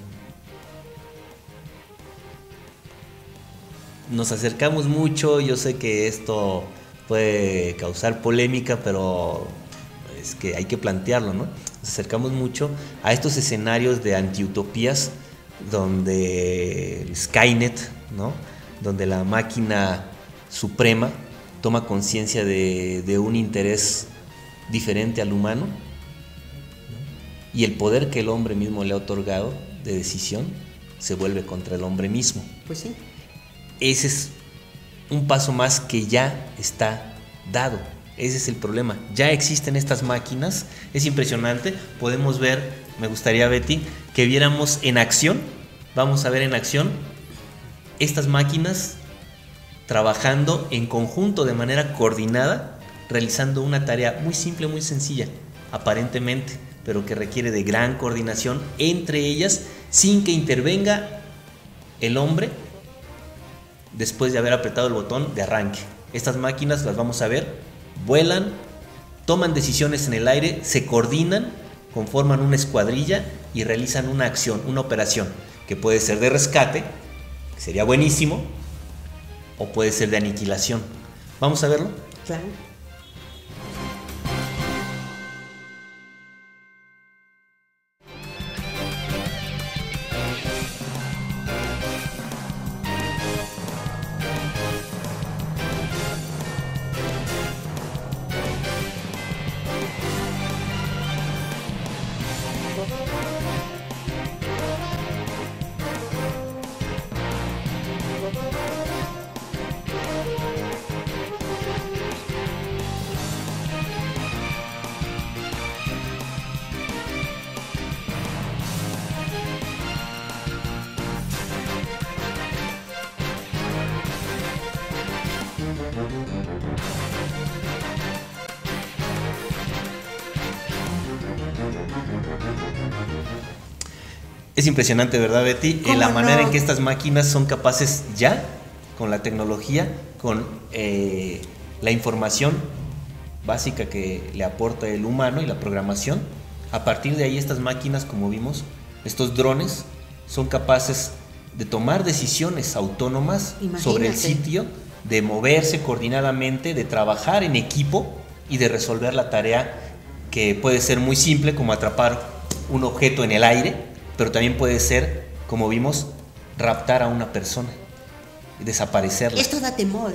S2: Nos acercamos mucho, yo sé que esto puede causar polémica, pero es que hay que plantearlo, ¿no? Nos acercamos mucho a estos escenarios de antiutopías donde Skynet, ¿no? Donde la máquina suprema toma conciencia de un interés diferente al humano, ¿no? Y el poder que el hombre mismo le ha otorgado de decisión se vuelve contra el hombre mismo.
S1: Pues sí.
S2: Ese es un paso más que ya está dado. Ese es el problema. Ya existen estas máquinas. Es impresionante. Podemos ver, me gustaría, Betty, que viéramos en acción. Vamos a ver en acción estas máquinas trabajando en conjunto de manera coordinada, realizando una tarea muy simple, muy sencilla, aparentemente, pero que requiere de gran coordinación entre ellas, sin que intervenga el hombre después de haber apretado el botón de arranque. Estas máquinas las vamos a ver, vuelan, toman decisiones en el aire, se coordinan, conforman una escuadrilla y realizan una acción, una operación, que puede ser de rescate, que sería buenísimo, o puede ser de aniquilación. ¿Vamos a verlo?
S1: Claro.
S2: Es impresionante, ¿verdad, Betty? La manera en que estas máquinas son capaces ya, con la tecnología, con la información básica que le aporta el humano y la programación. A partir de ahí, estas máquinas, como vimos, estos drones, son capaces de tomar decisiones autónomas sobre el sitio, de moverse coordinadamente, de trabajar en equipo y de resolver la tarea que puede ser muy simple, como atrapar un objeto en el aire, pero también puede ser, como vimos, raptar a una persona, desaparecerla.
S1: Esto da temor,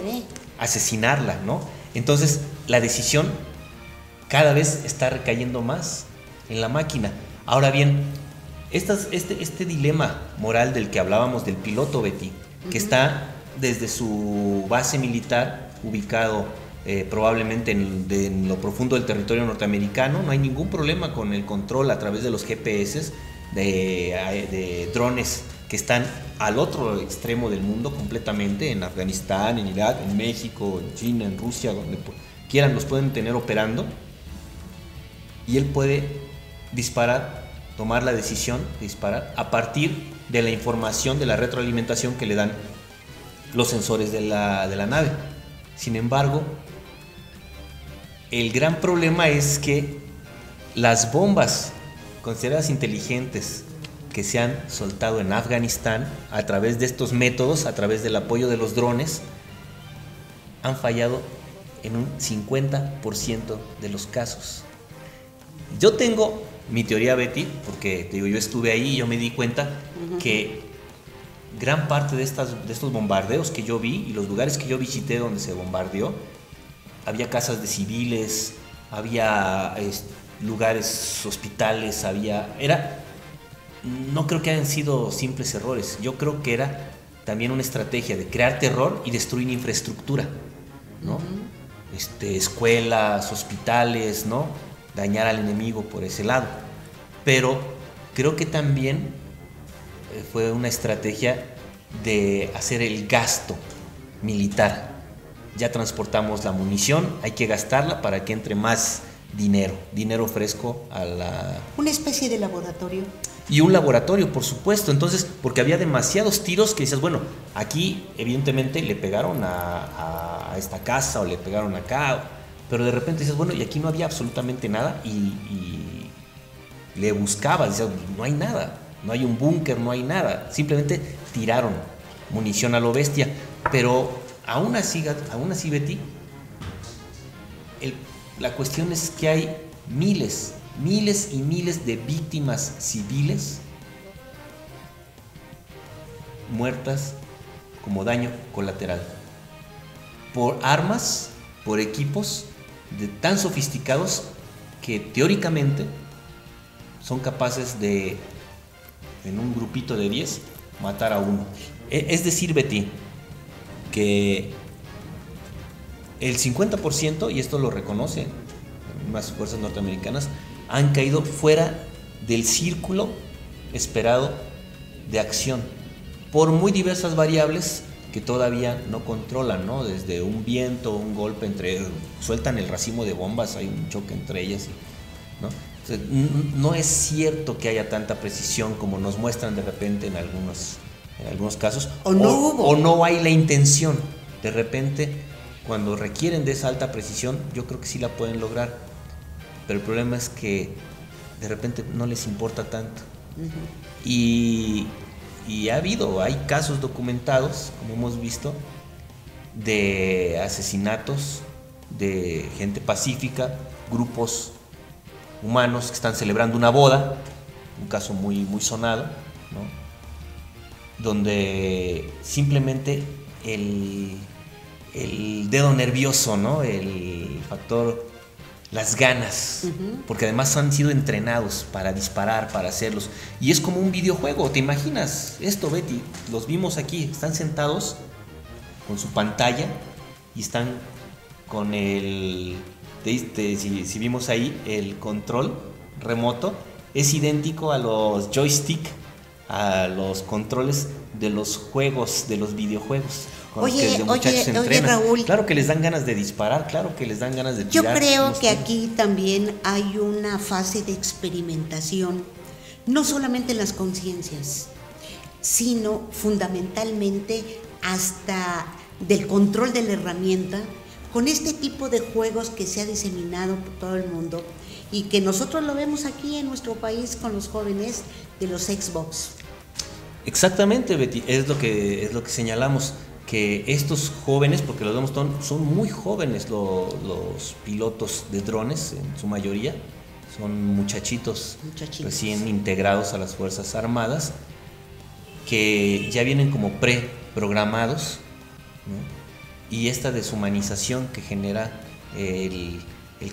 S2: asesinarla, ¿no? Entonces, la decisión cada vez está recayendo más en la máquina. Ahora bien, este dilema moral del que hablábamos del piloto, Betty, que está desde su base militar, ubicado probablemente en lo profundo del territorio norteamericano, no hay ningún problema con el control a través de los GPS de drones que están al otro extremo del mundo completamente, en Afganistán, en Irak, en México, en China, en Rusia, donde quieran los pueden tener operando, y él puede disparar, tomar la decisión de disparar a partir de la información, de la retroalimentación que le dan los sensores de la nave. Sin embargo, el gran problema es que las bombas consideradas inteligentes que se han soltado en Afganistán a través de estos métodos, a través del apoyo de los drones, han fallado en un 50% de los casos. Yo tengo mi teoría, Betty, porque te digo, yo estuve ahí y yo me di cuenta que gran parte de estos bombardeos que yo vi y los lugares que yo visité donde se bombardeó, había casas de civiles, había lugares, hospitales, no creo que hayan sido simples errores, yo creo que era también una estrategia de crear terror y destruir infraestructura, ¿no? Escuelas, hospitales, ¿no? Dañar al enemigo por ese lado. Pero creo que también fue una estrategia de hacer el gasto militar. Ya transportamos la munición, hay que gastarla para que entre más dinero fresco a la...
S1: Una especie de laboratorio.
S2: Y un laboratorio, por supuesto. Entonces, porque había demasiados tiros que dices, bueno, aquí evidentemente le pegaron a esta casa o le pegaron acá, pero de repente dices, bueno, y aquí no había absolutamente nada, y le buscabas, dices, no hay nada, no hay un búnker, no hay nada, simplemente tiraron munición a lo bestia. Pero aún así, Betty, la cuestión es que hay miles y miles de víctimas civiles muertas como daño colateral por armas, por equipos tan sofisticados que teóricamente son capaces de, en un grupito de 10, matar a uno. Es decir, Betty, que el 50%, y esto lo reconocen las fuerzas norteamericanas, han caído fuera del círculo esperado de acción por muy diversas variables que todavía no controlan, ¿no? Desde un viento, un golpe sueltan el racimo de bombas, hay un choque entre ellas, ¿no? O sea, no es cierto que haya tanta precisión como nos muestran de repente en algunos casos,
S1: o no
S2: hay la intención. De repente, cuando requieren de esa alta precisión, yo creo que sí la pueden lograr, pero el problema es que de repente no les importa tanto. Y hay casos documentados, como hemos visto, de asesinatos de gente pacífica, grupos humanos que están celebrando una boda, un caso muy, muy sonado, ¿no? Donde simplemente el dedo nervioso, ¿no? El factor, las ganas, porque además han sido entrenados para disparar, para hacerlos, y es como un videojuego. ¿Te imaginas esto, Betty? Los vimos aquí, están sentados con su pantalla y están con si vimos ahí el control remoto, es idéntico a los joystick, a los controles de los juegos, de los videojuegos.
S1: Oye, Raúl.
S2: Claro que les dan ganas de disparar, claro que les dan ganas de
S1: tirar. Yo creo que
S2: tiros.
S1: aquí también hay una fase de experimentación, no solamente en las conciencias, sino fundamentalmente hasta del control de la herramienta, con este tipo de juegos que se ha diseminado por todo el mundo y que nosotros lo vemos aquí en nuestro país con los jóvenes de los Xbox.
S2: Exactamente, Betty, es lo que señalamos, que estos jóvenes, porque los vemos son muy jóvenes los pilotos de drones en su mayoría, son muchachitos recién integrados a las Fuerzas Armadas, que ya vienen como preprogramados, ¿no? Y esta deshumanización que genera el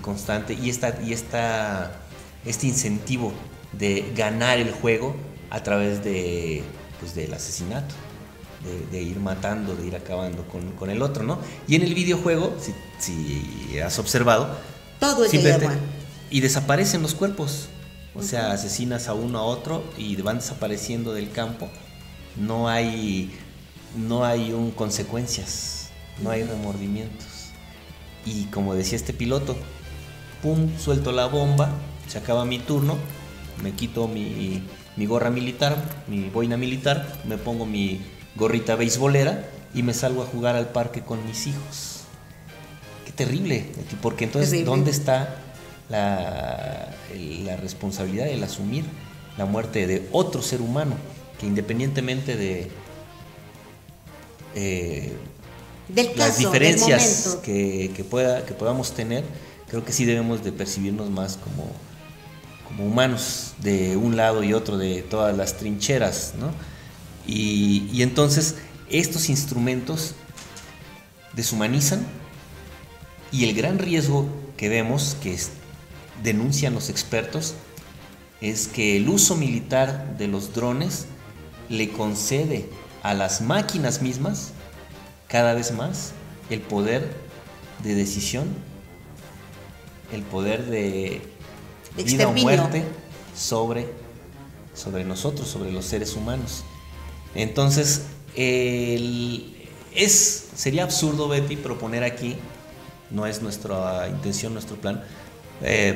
S2: constante y este incentivo de ganar el juego a través de, pues, del asesinato, de ir matando, de ir acabando con el otro, ¿no? Y en el videojuego, si has observado,
S1: todo es de guerra.
S2: Y desaparecen los cuerpos, o sea, asesinas a uno a otro y van desapareciendo del campo. No hay consecuencias, no hay remordimientos. Y como decía este piloto, pum, suelto la bomba, se acaba mi turno, me quito mi gorra militar, mi boina militar, me pongo mi gorrita beisbolera y me salgo a jugar al parque con mis hijos. Qué terrible, porque entonces terrible. ¿Dónde está la responsabilidad del asumir la muerte de otro ser humano? Que independientemente de
S1: del caso,
S2: las diferencias que podamos tener, creo que sí debemos de percibirnos más como humanos de un lado y otro de todas las trincheras, ¿no? Y entonces estos instrumentos deshumanizan, y el gran riesgo que vemos, que denuncian los expertos, es que el uso militar de los drones le concede a las máquinas mismas cada vez más el poder de decisión, el poder de vida o muerte sobre nosotros, sobre los seres humanos. Entonces, sería absurdo, Betty, proponer aquí, no es nuestra intención, nuestro plan,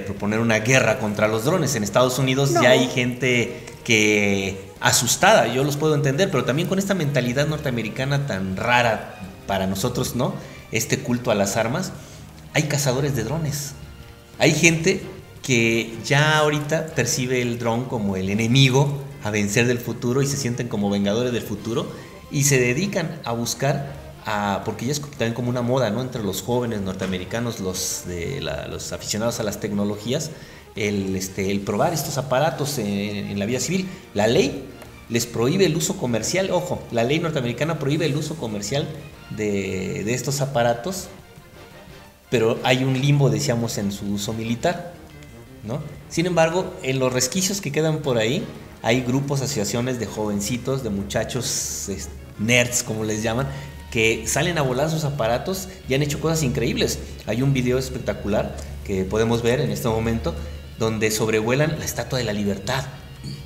S2: proponer una guerra contra los drones. En Estados Unidos ya hay gente que asustada, yo los puedo entender, pero también con esta mentalidad norteamericana tan rara para nosotros, ¿no? Este culto a las armas, hay cazadores de drones. Hay gente que ya ahorita percibe el dron como el enemigo a vencer del futuro y se sienten como vengadores del futuro y se dedican a buscar, porque ya es también como una moda, ¿no? Entre los jóvenes norteamericanos, los aficionados a las tecnologías, el probar estos aparatos en la vía civil. La ley les prohíbe el uso comercial, ojo, la ley norteamericana prohíbe el uso comercial de estos aparatos, pero hay un limbo, decíamos, en su uso militar, ¿no? Sin embargo, en los resquicios que quedan por ahí, hay grupos, asociaciones de jovencitos, de muchachos nerds, como les llaman, que salen a volar sus aparatos y han hecho cosas increíbles. Hay un video espectacular que podemos ver en este momento, donde sobrevuelan la Estatua de la Libertad.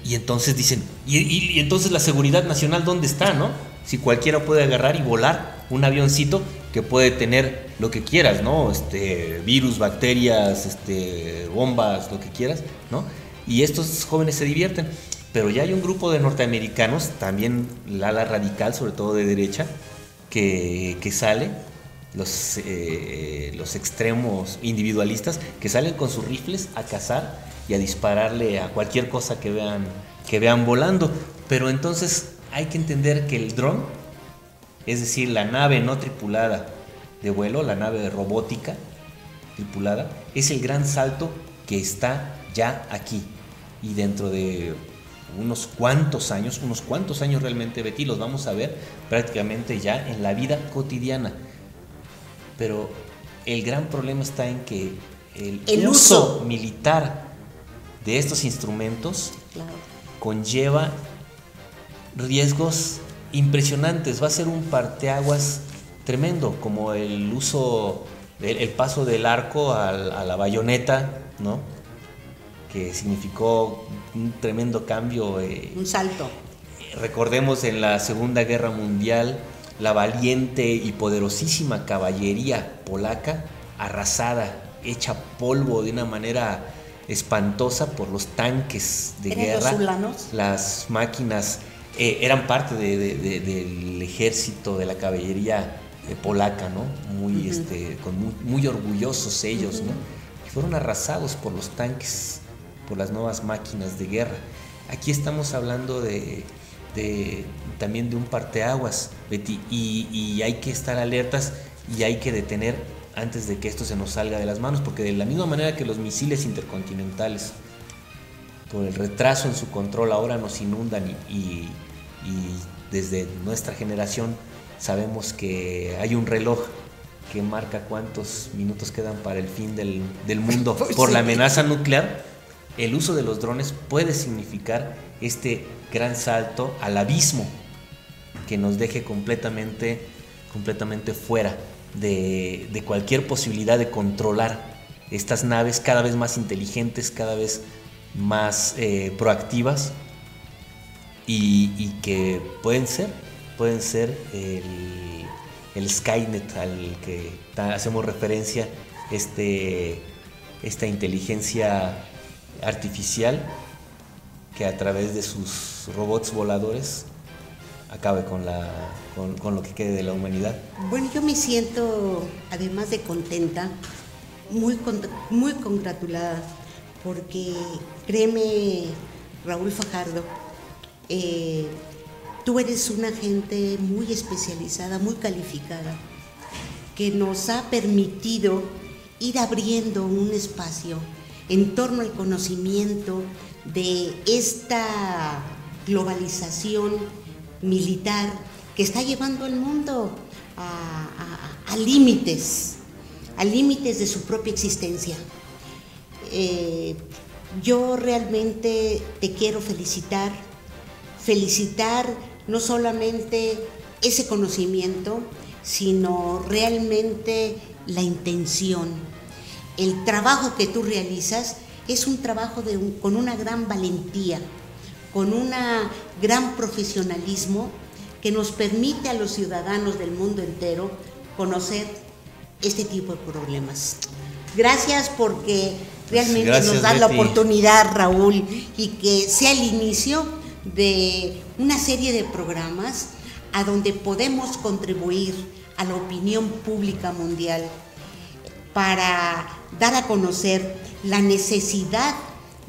S2: Y entonces dicen, ¿y entonces la seguridad nacional dónde está, no? Si cualquiera puede agarrar y volar un avioncito que puede tener lo que quieras, ¿no? Virus, bacterias, bombas, lo que quieras, ¿no? Y estos jóvenes se divierten. Pero ya hay un grupo de norteamericanos, también la ala radical, sobre todo de derecha, que sale, los extremos individualistas, que salen con sus rifles a cazar y a dispararle a cualquier cosa que vean volando. Pero entonces hay que entender que el dron, es decir, la nave no tripulada de vuelo, la nave robótica tripulada, es el gran salto que está ya aquí. Y dentro de unos cuantos años realmente, Betty, los vamos a ver prácticamente ya en la vida cotidiana. Pero el gran problema está en que el uso militar de estos instrumentos conlleva riesgos impresionantes. Va a ser un parteaguas tremendo, como el uso, el paso del arco a la bayoneta, ¿no? Que significó un tremendo cambio.
S1: Un salto.
S2: Recordemos en la Segunda Guerra Mundial la valiente y poderosísima caballería polaca, arrasada, hecha polvo de una manera espantosa por los tanques de guerra.
S1: ¿Los ulanos?
S2: Las máquinas eran parte del ejército, de la caballería polaca, ¿no? Muy, muy orgullosos ellos, ¿no? Y fueron arrasados por los tanques, por las nuevas máquinas de guerra. Aquí estamos hablando también de un parteaguas, Betty, y hay que estar alertas y hay que detener antes de que esto se nos salga de las manos, porque de la misma manera que los misiles intercontinentales, por el retraso en su control, ahora nos inundan y desde nuestra generación sabemos que hay un reloj que marca cuántos minutos quedan para el fin del mundo por la amenaza nuclear. El uso de los drones puede significar este gran salto al abismo que nos deje completamente fuera de cualquier posibilidad de controlar estas naves cada vez más inteligentes, cada vez más proactivas y que pueden ser el Skynet al que hacemos referencia, esta inteligencia artificial que a través de sus robots voladores acabe con lo que quede de la humanidad.
S1: Bueno, yo me siento, además de contenta, muy congratulada, porque créeme, Raúl Fajardo, tú eres una gente muy especializada, muy calificada, que nos ha permitido ir abriendo un espacio en torno al conocimiento de esta globalización militar que está llevando al mundo a límites de su propia existencia. Yo realmente te quiero felicitar no solamente ese conocimiento, sino realmente la intención. El trabajo que tú realizas es un trabajo con una gran valentía, con un gran profesionalismo que nos permite a los ciudadanos del mundo entero conocer este tipo de problemas. Gracias porque realmente nos das la oportunidad, Raúl, y que sea el inicio de una serie de programas a donde podemos contribuir a la opinión pública mundial para dar a conocer la necesidad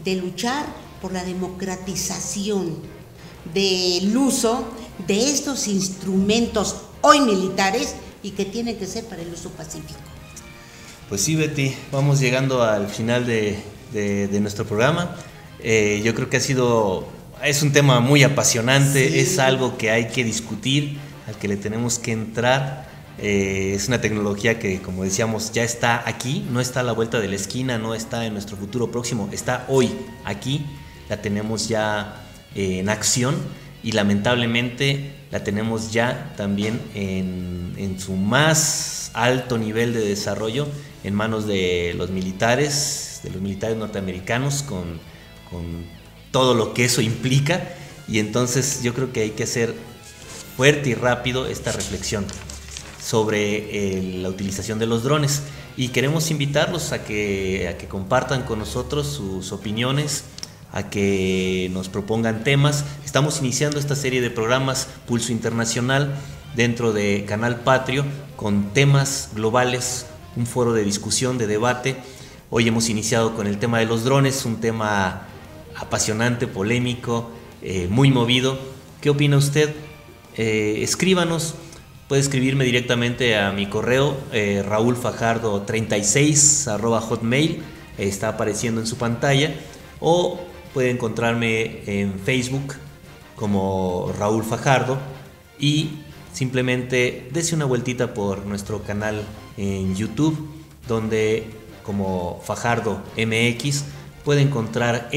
S1: de luchar por la democratización del uso de estos instrumentos hoy militares y que tienen que ser para el uso pacífico.
S2: Pues sí, Betty, vamos llegando al final de nuestro programa. Yo creo que es un tema muy apasionante, sí. Es algo que hay que discutir, al que le tenemos que entrar. Es una tecnología que, como decíamos, ya está aquí, no está a la vuelta de la esquina, no está en nuestro futuro próximo, está hoy aquí, la tenemos ya en acción y lamentablemente la tenemos ya también en su más alto nivel de desarrollo en manos de los militares norteamericanos con todo lo que eso implica, y entonces yo creo que hay que hacer fuerte y rápido esta reflexión sobre la utilización de los drones, y queremos invitarlos a que compartan con nosotros sus opiniones, a que nos propongan temas. Estamos iniciando esta serie de programas Pulso Internacional dentro de Canal Patrio con temas globales, un foro de discusión, de debate. Hoy hemos iniciado con el tema de los drones, un tema apasionante, polémico, muy movido. ¿Qué opina usted? Escríbanos. Puede escribirme directamente a mi correo raulfajardo36@hotmail, está apareciendo en su pantalla, o puede encontrarme en Facebook como Raúl Fajardo, y simplemente dese una vueltita por nuestro canal en YouTube, donde como Fajardo MX puede encontrar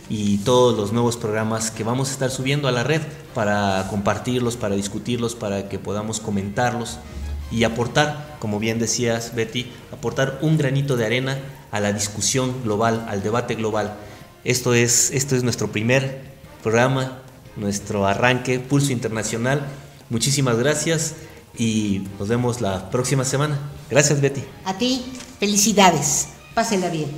S2: y todos los nuevos programas que vamos a estar subiendo a la red para compartirlos, para discutirlos, para que podamos comentarlos y aportar, como bien decías, Betty, aportar un granito de arena a la discusión global, al debate global. Esto es nuestro primer programa, nuestro arranque, Pulso Internacional. Muchísimas gracias y nos vemos la próxima semana. Gracias, Betty.
S1: A ti, felicidades. Pásela bien.